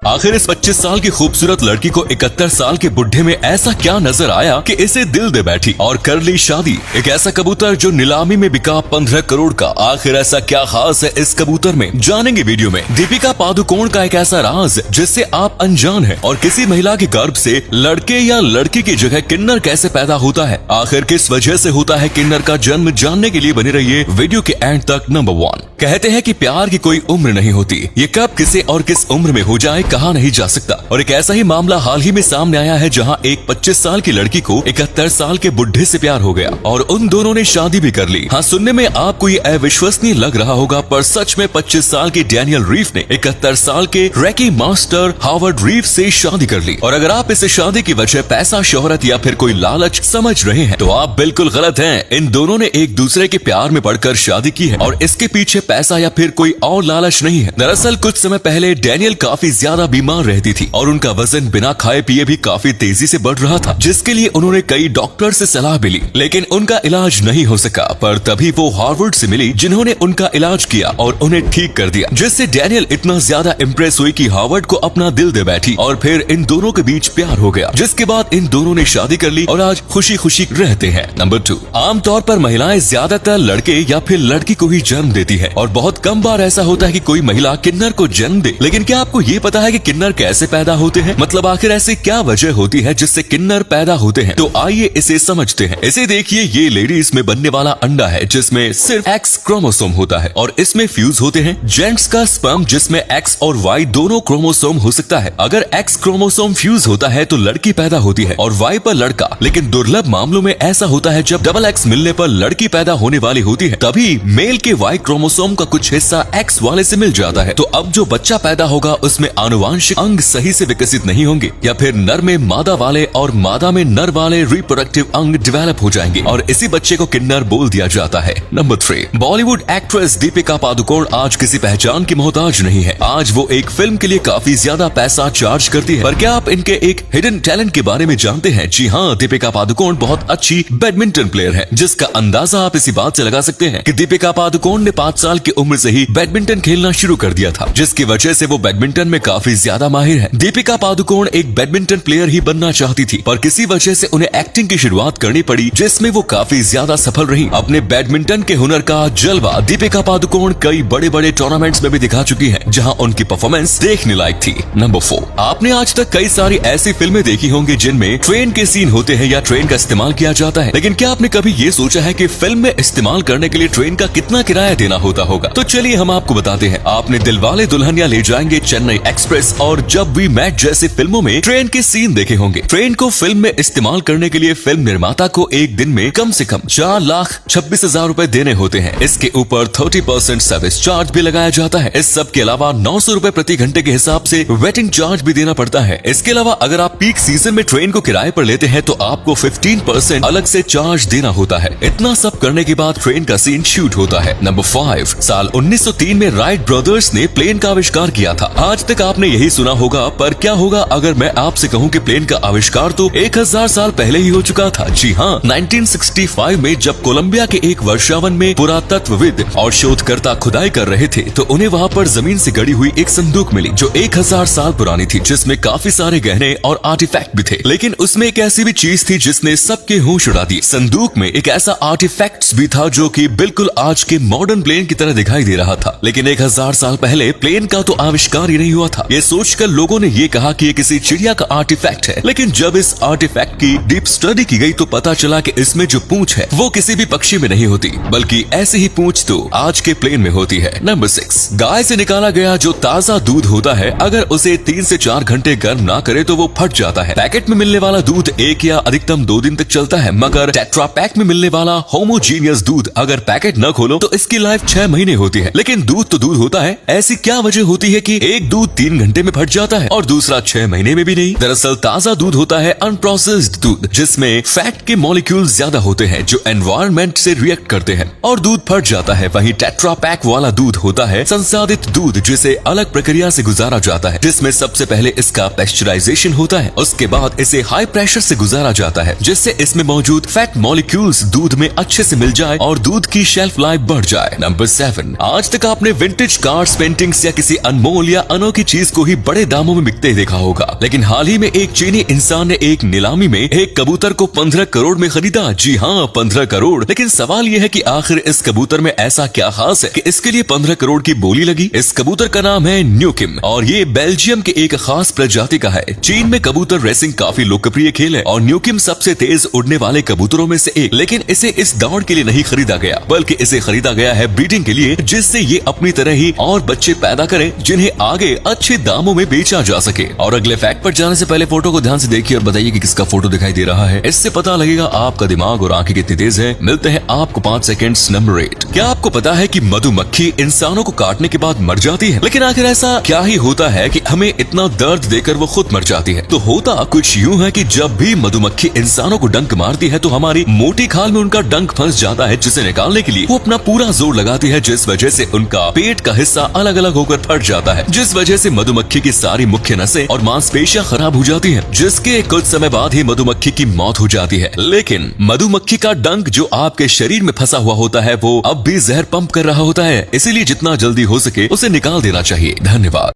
आखिर इस 25 साल की खूबसूरत लड़की को 71 साल के बुढ़े में ऐसा क्या नजर आया कि इसे दिल दे बैठी और कर ली शादी। एक ऐसा कबूतर जो नीलामी में बिका 15 करोड़ का। आखिर ऐसा क्या खास है इस कबूतर में, जानेंगे वीडियो में। दीपिका पादुकोण का एक ऐसा राज जिससे आप अनजान हैं, और किसी महिला के गर्भ से लड़के या लड़की की जगह किन्नर कैसे पैदा होता है, आखिर किस वजह से होता है किन्नर का जन्म, जानने के लिए बने रहिए वीडियो के एंड तक। नंबर 1, कहते हैं कि प्यार की कोई उम्र नहीं होती, ये कब किसे और किस उम्र में हो जाए कहा नहीं जा सकता। और एक ऐसा ही मामला हाल ही में सामने आया है जहां एक 25 साल की लड़की को 71 साल के बुढ़े से प्यार हो गया और उन दोनों ने शादी भी कर ली। हाँ, सुनने में आपको ये अविश्वसनीय लग रहा होगा, पर सच में 25 साल की डैनियल रीफ ने 71 साल के रैकी मास्टर हावर्ड रीफ से शादी कर ली। और अगर आप इसे शादी की वजह पैसा, शोहरत या फिर कोई लालच समझ रहे हैं तो आप बिल्कुल गलत हैं। इन दोनों ने एक दूसरे के प्यार में पड़कर शादी की है और इसके पीछे पैसा या फिर कोई और लालच नहीं है। दरअसल कुछ समय पहले डैनियल काफी ज्यादा बीमार रहती थी और उनका वजन बिना खाए पिए भी काफी तेजी से बढ़ रहा था, जिसके लिए उन्होंने कई डॉक्टर से सलाह भी ली, लेकिन उनका इलाज नहीं हो सका। पर तभी वो हार्वर्ड से मिली जिन्होंने उनका इलाज किया और उन्हें ठीक कर दिया, जिससे डैनियल इतना ज्यादा इम्प्रेस हुई कि हार्वर्ड को अपना दिल दे बैठी और फिर इन दोनों के बीच प्यार हो गया, जिसके बाद इन दोनों ने शादी कर ली और आज खुशी खुशी रहते हैं। नंबर 2, आमतौर पर महिलाएं ज्यादातर लड़के या फिर लड़की को ही जन्म देती है और बहुत कम बार ऐसा होता है कि कोई महिला किन्नर को जन्म दे। लेकिन क्या आपको ये पता है कि किन्नर कैसे पैदा होते हैं, मतलब आखिर ऐसी क्या वजह होती है जिससे किन्नर पैदा होते हैं? तो आइए इसे समझते हैं। इसे देखिए, ये लेडीज में बनने वाला अंडा है जिसमें सिर्फ एक्स क्रोमोसोम होता है और इसमें फ्यूज होते हैं जेंट्स का स्पर्म जिसमें एक्स और वाई दोनों क्रोमोसोम हो सकता है। अगर एक्स क्रोमोसोम फ्यूज होता है तो लड़की पैदा होती है और वाई पर लड़का। लेकिन दुर्लभ मामलों में ऐसा होता है जब डबल एक्स मिलने पर लड़की पैदा होने वाली होती है, तभी मेल के वाई क्रोमोसोम का कुछ हिस्सा एक्स वाले से मिल जाता है। तो अब जो बच्चा पैदा होगा उसमें आनुवांशिक अंग सही से विकसित नहीं होंगे, या फिर नर में मादा वाले और मादा में नर वाले रिप्रोडक्टिव अंग डेवलप हो जाएंगे और इसी बच्चे को किन्नर बोल दिया जाता है। नंबर 3, बॉलीवुड एक्ट्रेस दीपिका पादुकोण आज किसी पहचान की मोहताज नहीं है। आज वो एक फिल्म के लिए काफी ज्यादा पैसा चार्ज करती है। पर क्या आप इनके एक हिडन टैलेंट के बारे में जानते हैं? जी हाँ, दीपिका पादुकोण बहुत अच्छी बैडमिंटन प्लेयर है, जिसका अंदाजा आप इसी बात से लगा सकते हैं कि दीपिका पादुकोण ने 5 साल की उम्र से ही बैडमिंटन खेलना शुरू कर दिया था, जिसकी वजह से वो बैडमिंटन में काफी ज्यादा माहिर है। दीपिका पादुकोण एक बैडमिंटन प्लेयर ही बनना चाहती थी, पर किसी वजह से उन्हें एक्टिंग की शुरुआत करनी पड़ी, जिसमें वो काफी ज्यादा सफल रही। अपने बैडमिंटन के हुनर का जलवा दीपिका पादुकोण कई बड़े बड़े टूर्नामेंट्स में भी दिखा चुकी है, जहां उनकी परफॉर्मेंस देखने लायक थी। नंबर 4, आपने आज तक कई सारी ऐसी फिल्में देखी होंगी जिनमें ट्रेन के सीन होते हैं या ट्रेन का इस्तेमाल किया जाता है, लेकिन क्या आपने कभी ये सोचा है कि फिल्म में इस्तेमाल करने के लिए ट्रेन का कितना किराया देना होता होगा? तो चलिए हम आपको बताते हैं। आपने दिलवाले दुल्हनिया ले जाएंगे, चेन्नई एक्सप्रेस और जब वी मेट जैसे फिल्मों में ट्रेन के सीन देखे होंगे। ट्रेन को फिल्म में इस्तेमाल करने के लिए फिल्म निर्माता को एक दिन में कम से कम 4,26,000 रूपए देने होते हैं। इसके ऊपर 30% सर्विस चार्ज भी लगाया जाता है। इस सब के अलावा 900 रूपए प्रति घंटे के हिसाब से वेटिंग चार्ज भी देना पड़ता है। इसके अलावा अगर आप पीक सीजन में ट्रेन को किराए पर लेते हैं तो आपको 15% अलग से चार्ज देना होता है। इतना सब करने के बाद ट्रेन का सीन शूट होता है। नंबर 5, साल 1903 में राइट ब्रदर्स ने प्लेन का आविष्कार किया था। आज तक आपने यही सुना होगा, पर क्या होगा अगर मैं आपसे कहूं कि प्लेन का आविष्कार तो 1000 साल पहले ही हो चुका था? जी हाँ, 1965 में जब कोलंबिया के एक वर्षावन में पुरातत्वविद और शोधकर्ता खुदाई कर रहे थे तो उन्हें वहाँ पर जमीन से गड़ी हुई एक संदूक मिली जो 1000 साल पुरानी थी, जिसमें काफी सारे गहने और आर्टिफैक्ट भी थे। लेकिन उसमें एक ऐसी भी चीज थी जिसने सबके होश उड़ा दिए। संदूक में एक ऐसा आर्टिफैक्ट भी था जो कि बिल्कुल आज के मॉडर्न प्लेन की तरह दिखाई दे रहा था, लेकिन 1000 साल पहले प्लेन का तो आविष्कार ही नहीं हुआ था। ये सोचकर लोगों ने ये कहा कि ये किसी चिड़िया का आर्टिफैक्ट है, लेकिन जब इस आर्टिफैक्ट की डीप स्टडी की गई तो पता चला कि इसमें जो पूंछ है वो किसी भी पक्षी में नहीं होती, बल्कि ऐसी ही पूंछ तो आज के प्लेन में होती है। नंबर 6, गाय से निकाला गया जो ताजा दूध होता है अगर उसे 3 से 4 घंटे गर्म ना करे तो वो फट जाता है। पैकेट में मिलने वाला दूध 1 या अधिकतम 2 दिन तक चलता है, मगर टेट्रा पैक में मिलने वाला होमोजीनियस दूध अगर पैकेट न खोलो तो इसकी लाइफ 6 महीने होती है। लेकिन दूध तो दूध होता है, ऐसी क्या वजह होती है कि एक दूध 3 घंटे में फट जाता है और दूसरा 6 महीने में भी नहीं? दरअसल ताजा दूध होता है अनप्रोसेस्ड दूध, जिसमें फैट के मॉलिक्यूल ज्यादा होते हैं जो एनवायरनमेंट से रिएक्ट करते हैं और दूध फट जाता है। वहीं टेट्रा पैक वाला दूध होता है संसाधित दूध, जिसे अलग प्रक्रिया से गुजारा जाता है, जिसमें सबसे पहले इसका पेस्चराइजेशन होता है, उसके बाद इसे हाई प्रेशर से गुजारा जाता है जिससे इसमें मौजूद फैट मॉलिक्यूल्स दूध में अच्छे से मिल जाए और दूध की शेल्फ लाइफ बढ़ जाए। नंबर 7, आज तक आपने विंटेज कार्स, पेंटिंग्स या किसी अनमोल या अनोखी चीज इसको ही बड़े दामों में बिकते देखा होगा। लेकिन हाल ही में एक चीनी इंसान ने एक नीलामी में एक कबूतर को 15 करोड़ में खरीदा। जी हाँ, 15 करोड़। लेकिन सवाल यह है कि आखिर इस कबूतर में ऐसा क्या खास है कि इसके लिए 15 करोड़ की बोली लगी। इस कबूतर का नाम है न्यूकिम और ये बेल्जियम के एक खास प्रजाति का है। चीन में कबूतर रेसिंग काफी लोकप्रिय खेल है और न्यूकिम सबसे तेज उड़ने वाले कबूतरों में से एक। लेकिन इसे इस दौड़ के लिए नहीं खरीदा गया, बल्कि इसे खरीदा गया है ब्रीडिंग के लिए, जिससे ये अपनी तरह ही और बच्चे पैदा करें जिन्हें आगे अच्छे दामों में बेचा जा सके। और अगले फैक्ट पर जाने से पहले फोटो को ध्यान से देखिए और बताइए कि किसका फोटो दिखाई दे रहा है। इससे पता लगेगा आपका दिमाग और आंखें कितनी तेज है। मिलते हैं आपको 5 सेकंड्स। नंबर 8, क्या आपको पता है कि मधुमक्खी इंसानों को काटने के बाद मर जाती है? लेकिन आखिर ऐसा क्या ही होता है कि हमें इतना दर्द देकर वो खुद मर जाती है? तो होता कुछ यूं है कि जब भी मधुमक्खी इंसानों को डंक मारती है तो हमारी मोटी खाल में उनका डंक फंस जाता है, जिसे निकालने के लिए वो अपना पूरा जोर लगाती है, जिस वजह से उनका पेट का हिस्सा अलग अलग होकर फट जाता है, जिस वजह से मधुमक्खी की सारी मुख्य नसें और मांसपेशियां खराब हो जाती हैं, जिसके कुछ समय बाद ही मधुमक्खी की मौत हो जाती है। लेकिन मधुमक्खी का डंक जो आपके शरीर में फंसा हुआ होता है वो अब भी जहर पंप कर रहा होता है, इसीलिए जितना जल्दी हो सके उसे निकाल देना चाहिए। धन्यवाद।